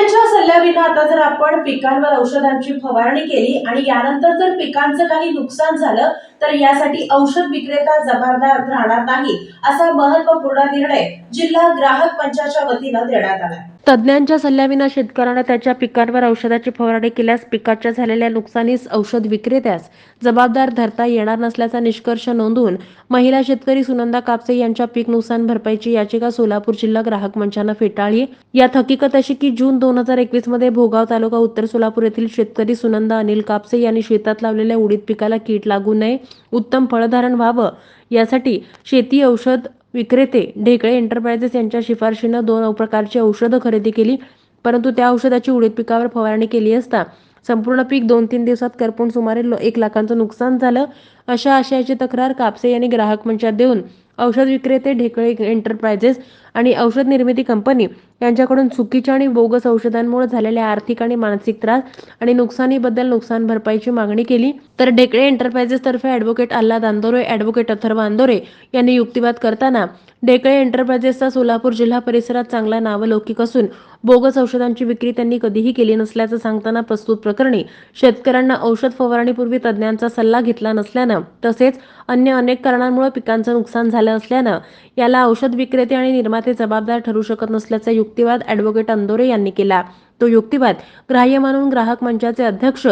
तज्ञांच्या सल्ल्याविना आता जर आपण पिकांवर औषधांची फवारणी केली आणि यानंतर जर पिकांचं काही नुकसान झालं तर यासाठी औषध विक्रेता जबाबदार राहणार नाही, असा महत्त्वपूर्ण निर्णय जिल्हा ग्राहक मंचाच्या वतीनं देण्यात आला। तज्ञांच्या सल्ल्याविना शेतकऱ्याने त्याच्या पिकांवर औषधाची फवारणी केल्यास पिकाच्या झालेल्या नुकसानीस औषध विक्रेत्यास जबाबदार धरता येणार नसल्याचा निष्कर्ष नोंदवून महिला शेतकरी सुनंदा कापसे यांच्या पीक नुकसान भरपाईची याचिका सोलापूर जिल्हा ग्राहक मंचाने फेटाळली। यात हकीकत अशी की जून 2021 मध्ये भोगाव तालुका उत्तर सोलापूर येथील शेतकरी सुनंदा अनिल कापसे यांनी शेतात लावलेल्या उडीद पिकाला कीड लागू नये, उत्तम फळधारण व्हावं यासाठी शेती औषध विक्रेते ढेकळे एंटरप्राइजेस यांच्या शिफारशीने 2 प्रकारची औषधं खरेदी केली, परंतु त्या औषधाची उडीद पिकावर फवारणी केली असता संपूर्ण पीक 2-3 दिवसात करपून सुमारे 1 लाखांचं नुकसान झालं। अशा आशयाची तक्रार कापसे यांनी ग्राहक मंचात देऊन औषध विक्रेते ढेकळे एंटरप्राइजेस आणि औषध निर्मिती कंपनी यांच्याकडून चुकीच्या आणि बोगस औषधांमुळे झालेल्या आर्थिक आणि मानसिक त्रास आणि नुकसानीबद्दल नुकसान भरपाईची मागणी केली। तर ढेकळे एंटरप्राइजेस तर्फे ॲडव्होकेट आल्हाद अंदोरे, ॲडव्होकेट अथर्व अंदोरे यांनी युक्तिवाद करताना ढेकळे एंटरप्राइजेसचा सोलापूर जिल्हा परिसरात चांगला नावलौकिक असून बोगस औषधांची विक्री त्यांनी कधीही केली नसल्याचं सांगताना प्रस्तुत प्रकरणी शेतकऱ्यांना औषध फवारणीपूर्वी तज्ञांचा सल्ला घेतला नसल्यानं तसेच अन्य अनेक कारणांमुळे पिकांचं नुकसान झालं असल्यानं याला औषध विक्रेते आणि निर्माते जबाबदार ठरू शकत नसल्याचा युक्तिवाद ॲडव्होकेट अंदोरे यांनी केला। तो युक्तिवाद ग्राह्य मानून ग्राहक मंचाचे अध्यक्ष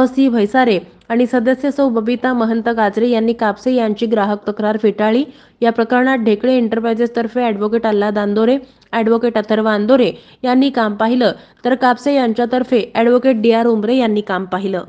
सी भैसारे आणि सदस्य सौ बबिता महंत गाजरे यांनी कापसे यांची ग्राहक तक्रार फेटाळली। या प्रकरणात ढेकळे एंटरप्राइजेस तर्फे ॲडव्होकेट आल्हाद अंदोरे, ॲडव्होकेट अथर्व अंदोरे यांनी काम पाहिलं तर कापसे यांच्यातर्फे ॲडव्होकेट DR उमरे यांनी काम पाहिलं।